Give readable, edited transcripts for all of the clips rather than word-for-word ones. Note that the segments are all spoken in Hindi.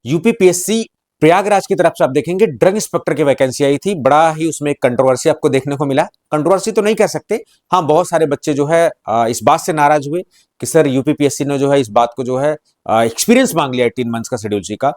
यूपीपीएससी प्रयागराज की तरफ से आप देखेंगे ड्रग इंस्पेक्टर की वैकेंसी आई थी। बड़ा ही उसमें एक कंट्रोवर्सी आपको देखने को मिला। कंट्रोवर्सी तो नहीं कह सकते, हाँ बहुत सारे बच्चे जो है इस बात से नाराज हुए कि सर यूपीपीएससी ने जो है इस बात को जो है एक्सपीरियंस मांग लिया 18 मंथ्स का शेड्यूल सी का।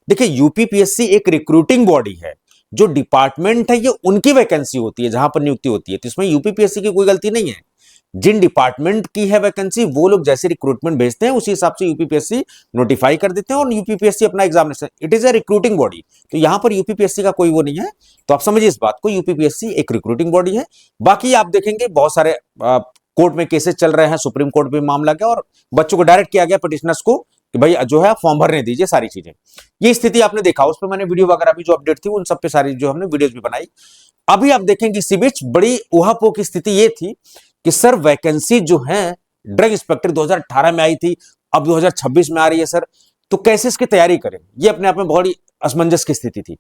देखिए यूपीपीएससी एक रिक्रूटिंग बॉडी है, जो डिपार्टमेंट है ये उनकी वैकेंसी होती है जहां पर नियुक्ति होती है, तो इसमें यूपीपीएससी की कोई गलती नहीं है। जिन डिपार्टमेंट की है वैकेंसी वो लोग जैसे रिक्रूटमेंट भेजते हैं उसी हिसाब से यूपीपीएससी नोटिफाई कर देते हैं और यूपीपीएससी अपना examination, it is a recruiting body. तो यहां पर यूपीपीएससी का कोई वो नहीं है, तो आप समझिए इस बात को, यूपीपीएससी एक रिक्रूटिंग बॉडी है। बाकी आप देखेंगे बहुत सारे कोर्ट में केसेस चल रहे हैं, सुप्रीम कोर्ट में मामला गया और बच्चों को डायरेक्ट किया गया पिटिशनर्स को कि भाई जो है फॉर्म भरने दीजिए, सारी चीजें। ये स्थिति आपने देखा, उस पर मैंने वीडियो वगैरह भी जो अपडेट थी उन सब पे सारी जो हमने वीडियोस भी बनाई। अभी आप देखेंगे इसी बीच बड़ी उहापोह की स्थिति ये थी कि सर वैकेंसी जो है ड्रग इंस्पेक्टर 2018 में आई थी, अब 2026 में आ रही है सर, तो कैसे इसकी तैयारी करें, ये अपने आप में बहुत ही असमंजस की स्थिति थी।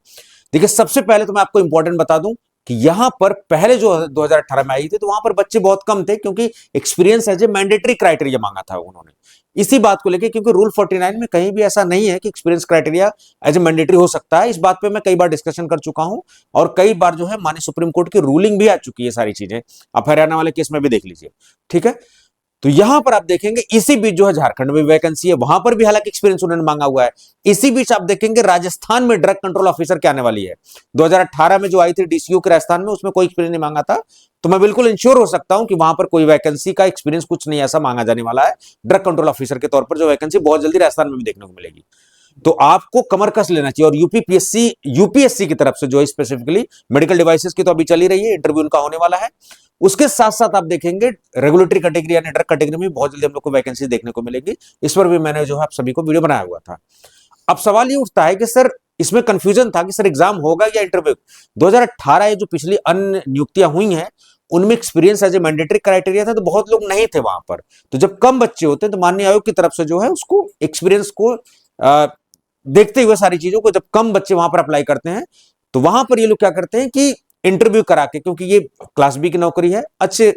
देखिए सबसे पहले तो मैं आपको इंपॉर्टेंट बता दूं कि यहां पर पहले जो 2018 में आई थी तो वहां पर बच्चे बहुत कम थे, क्योंकि experience as a mandatory criteria मांगा था उन्होंने इसी बात को लेकर, क्योंकि रूल 49 में कहीं भी ऐसा नहीं है कि experience criteria as a mandatory हो सकता है। इस बात पे मैं कई बार डिस्कशन कर चुका हूं और कई बार जो है माननीय सुप्रीम कोर्ट की रूलिंग भी आ चुकी है, सारी चीजें आप हरियाणा वाले केस में भी देख लीजिए, ठीक है। तो यहां पर आप देखेंगे इसी बीच जो है झारखंड में वैकेंसी है, वहां पर भी हालांकि एक्सपीरियंस उन्होंने मांगा हुआ है। इसी बीच आप देखेंगे राजस्थान में ड्रग कंट्रोल ऑफिसर क्या आने वाली है, 2018 में जो आई थी डीसीयू के राजस्थान में, उसमें कोई एक्सपीरियंस नहीं मांगा था। तो मैं बिल्कुल इंश्योर हो सकता हूं कि वहां पर कोई वैकेंसी का एक्सपीरियंस कुछ नहीं ऐसा मांगा जाने वाला है। ड्रग कंट्रोल ऑफिसर के तौर पर जो वैकेंसी बहुत जल्दी राजस्थान में भी देखने को मिलेगी, तो आपको कमर कस लेना चाहिए। और यूपीएससी की तरफ से जो है स्पेसिफिकली मेडिकल डिवाइसेस की तो अभी चली रही है, इंटरव्यू उनका होने वाला है। उसके साथ साथ आप देखेंगे रेगुलेटरी कैटेगरी यानी ड्रग कैटेगरी में बहुत जल्दी हम लोग को वैकेंसी देखने को मिलेगी। इस पर भी मैंने जो है आप सभी को वीडियो बनाया हुआ था। अब सवाल ये उठता है कि सर इसमें कंफ्यूजन था कि सर एग्जाम होगा या इंटरव्यू। 2018 जो पिछली अन्य नियुक्तियां हुई हैं उनमें experience as a mandatory criteria था, तो बहुत लोग नहीं थे वहां पर। तो जब कम बच्चे होते हैं तो माननीय आयोग की तरफ से जो है उसको एक्सपीरियंस को देखते हुए सारी चीजों को, जब कम बच्चे वहां पर अप्लाई करते हैं तो वहां पर ये लोग क्या करते हैं कि इंटरव्यू करा के, क्योंकि ये क्लास बी की नौकरी है, अच्छे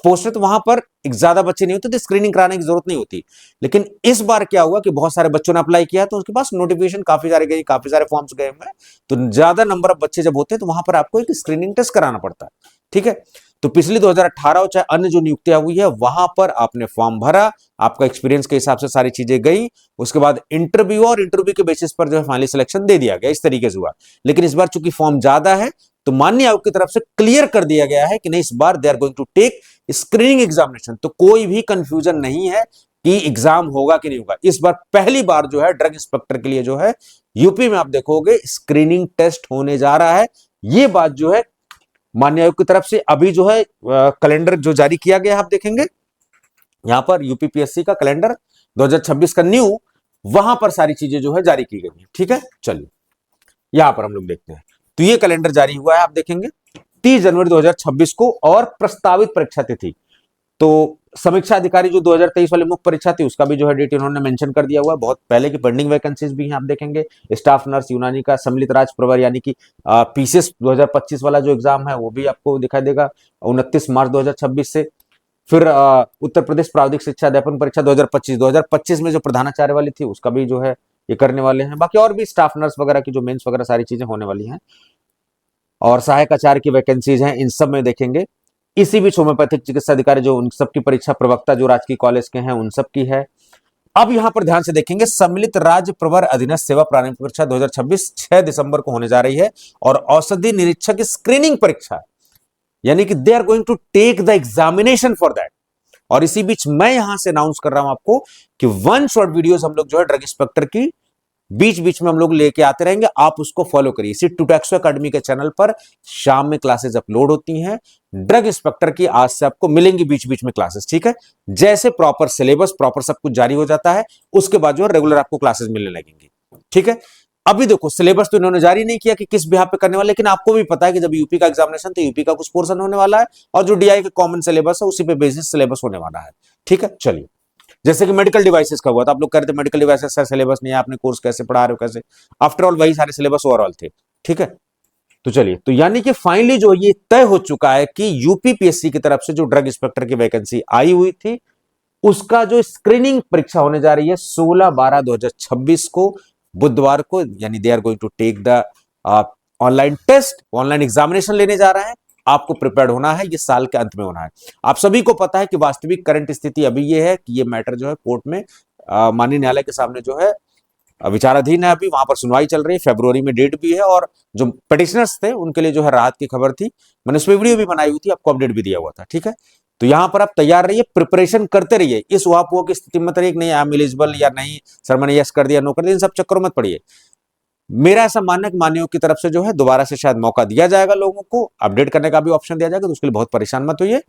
पोस्ट है, तो वहां पर ज्यादा बच्चे नहीं होते तो स्क्रीनिंग कराने की जरूरत नहीं होती। लेकिन इस बार क्या हुआ कि बहुत सारे बच्चों ने अप्लाई किया तो उसके पास नोटिफिकेशन काफी सारे गए, काफी सारे फॉर्म्स गए हुए, तो ज्यादा नंबर ऑफ बच्चे जब होते हैं तो वहां पर आपको एक स्क्रीनिंग टेस्ट कराना पड़ता है, ठीक है। तो पिछली 2018 चाहे अन्य जो नियुक्तियां हुई है वहां पर आपने फॉर्म भरा, आपका एक्सपीरियंस के हिसाब से सारी चीजें गई, उसके बाद इंटरव्यू और इंटरव्यू के बेसिस पर जो है फाइनली सिलेक्शन दे दिया गया, इस तरीके से हुआ। लेकिन इस बार चूंकि फॉर्म ज्यादा है तो माननीय आयोग की तरफ से क्लियर कर दिया गया है कि नहीं, इस बार they are going to take screening examination. तो कोई भी कंफ्यूजन नहीं है कि एग्जाम होगा कि नहीं होगा। इस बार पहली बार जो है ड्रग इंस्पेक्टर के लिए जो है यूपी में आप देखोगे स्क्रीनिंग टेस्ट होने जा रहा है। ये बात जो है माननीय आयोग की तरफ से अभी जो है कैलेंडर जो जारी किया गया है, आप देखेंगे यहां पर यूपीपीएससी का कैलेंडर 2026 का न्यू, वहां पर सारी चीजें जो है जारी की गई है, ठीक है। चलिए यहां पर हम लोग देखते हैं, तो ये कैलेंडर जारी हुआ है, आप देखेंगे 30 जनवरी 2026 को, और प्रस्तावित परीक्षा तिथि तो समीक्षा अधिकारी जो 2023 वाली मुख्य परीक्षा थी उसका भी जो है डेट इन्होंने मेंशन कर दिया हुआ है। बहुत पहले की पेंडिंग वैकेंसीज भी हैं, आप देखेंगे स्टाफ नर्स यूनानी का सम्मिलित राज प्रवर यानी कि पीसीएस 2025 वाला जो एग्जाम है वो भी आपको दिखाई देगा 29 मार्च 2026 से। फिर उत्तर प्रदेश प्रावधिक शिक्षा अध्यापन परीक्षा 2025 में जो प्रधानाचार्य वाली थी उसका भी जो है ये करने वाले हैं। बाकी और भी स्टाफ नर्स वगैरह की जो मेंस वगैरह सारी चीजें होने वाली हैं, और सहायक आचार्य की वैकेंसीज हैं, इन सब में देखेंगे। इसी बीच होम्योपैथिक चिकित्सा अधिकारी जो उन सबकी परीक्षा प्रवक्ता जो राजकीय कॉलेज के हैं उन सब की है। अब यहां पर ध्यान से देखेंगे सम्मिलित राज्य प्रवर अधीनस्थ सेवा प्रारंभिक परीक्षा 2026 6 दिसंबर को होने जा रही है, और औषधि निरीक्षक की स्क्रीनिंग परीक्षा यानी कि they are going to take the examination for that. और इसी बीच मैं यहां से अनाउंस कर रहा हूं आपको कि वन शॉट वीडियोस हम लोग जो है ड्रग इंस्पेक्टर की बीच बीच में हम लोग लेके आते रहेंगे, आप उसको फॉलो करिए। इसी टूटैक्सो एकेडमी के चैनल पर शाम में क्लासेस अपलोड होती हैं ड्रग इंस्पेक्टर की, आज से आपको मिलेंगी बीच बीच में क्लासेस, ठीक है। जैसे प्रॉपर सिलेबस प्रॉपर सब कुछ जारी हो जाता है उसके बाद जो रेगुलर आपको क्लासेस मिलने लगेंगी, ठीक है। अभी देखो सिलेबस तो इन्होंने जारी नहीं किया कि किस बिहाफ पे करने वाले, लेकिन आपको भी पता है कि जब यूपी का एग्जामिनेशन तो यूपी का कुछ पोर्शन होने वाला है, और जो डीआई का कॉमन सिलेबस है उसी पे बेसिस सिलेबस होने वाला है, ठीक है। चलिए जैसे कि मेडिकल डिवाइसेस का हुआ था, आप लोग कह रहे थे मेडिकल डिवाइसेस का सिलेबस नहीं है, आपने कोर्स कैसे पढ़ा रहे हो कैसे, आफ्टर ऑल वही सारे सिलेबस ओवरऑल थे, ठीक है। तो चलिए, तो यानी कि फाइनली जो ये तय हो चुका है कि यूपीपीएससी की तरफ से जो ड्रग इंस्पेक्टर की वैकेंसी आई हुई थी उसका जो स्क्रीनिंग परीक्षा होने जा रही है 16/12/2026 को बुधवार को, यानी they are going to take the online test, online examination लेने जा रहे हैं। आपको प्रिपेयर्ड होना है, ये साल के अंत में होना है। आप सभी को पता है कि वास्तविक करंट स्थिति अभी ये है कि ये मैटर जो है कोर्ट में माननीय न्यायालय के सामने जो है विचाराधीन है। अभी वहां पर सुनवाई चल रही है, फरवरी में डेट भी है, और जो पिटिशनर्स थे उनके लिए जो है राहत की खबर थी। मैंने उस पर वीडियो भी बनाई हुई थी, आपको अपडेट भी दिया हुआ था, ठीक है। तो यहां पर आप तैयार रहिए, प्रिपरेशन करते रहिए, इस उहापोह की स्थिति मत रहिए कि नहीं आई एम एलिजिबल या नहीं, सर मैंने यस कर दिया, नो कर दिया, इन सब चक्करों मत पड़िए। मेरा ऐसा मानना है कि मान्यों की तरफ से जो है दोबारा से शायद मौका दिया जाएगा, लोगों को अपडेट करने का भी ऑप्शन दिया जाएगा, तो उसके लिए बहुत परेशान मत होइए।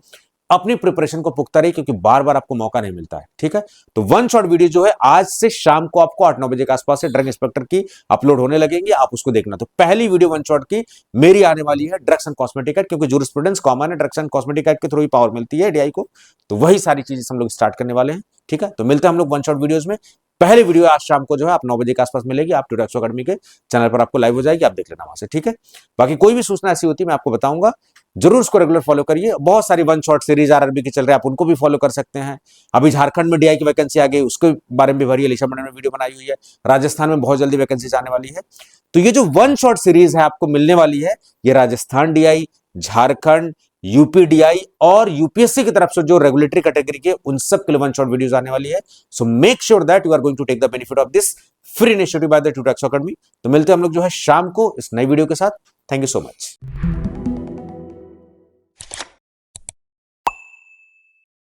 अपनी प्रिपरेशन को पुख्ता रही, क्योंकि बार बार आपको मौका नहीं मिलता है, ठीक है। तो वन शॉट वीडियो जो है आज से शाम को आपको 8-9 बजे के आसपास से ड्रग इंस्पेक्टर की अपलोड होने लगेंगे, आप उसको देखना। तो पहली वीडियो वन शॉट की मेरी आने वाली है ड्रग्स एंड कॉस्मेटिक एक्ट, क्योंकि जूरिस्प्रूडेंस कॉमन है, ड्रग्स एंड कॉस्मेटिक एक्ट के थ्रू ही पावर मिलती है डीआई को। तो वही सारी चीजें हम लोग स्टार्ट करने वाले हैं, ठीक है। तो मिलते हैं हम लोग वन शॉट वीडियोज में। पहली वीडियो आज शाम को जो है आप 9 बजे के आसपास मिलेगी, आप ट्यूटोरियल अकेडमी के चैनल पर आपको लाइव हो जाएगी, आप देख लेना वहां से, ठीक है। बाकी कोई भी सूचना ऐसी होती है मैं आपको बताऊंगा, जरूर उसको रेगुलर फॉलो करिए। बहुत सारी वन शॉट सीरीज आरआरबी की चल रही है, आप उनको भी फॉलो कर सकते हैं। अभी झारखंड में डीआई की वैकेंसी आ गई, उसके बारे में भी भरी अलीशा मंडल ने वीडियो बनाई हुई है। राजस्थान में बहुत जल्दी वैकेंसी आने वाली है। तो ये जो वन शॉट सीरीज है आपको मिलने वाली है, ये Rajasthan DI, Jharkhand, UP DI और यूपीएससी की तरफ से जो रेगुलेटरी कैटेगरी के उन सब के लिए वन शॉट वीडियोस आने वाली है। So make sure that you are going to take the benefit of this free initiative by the tutorial academy. तो मिलते हैं हम लोग जो है शाम को इस नई वीडियो के साथ। Thank you so much.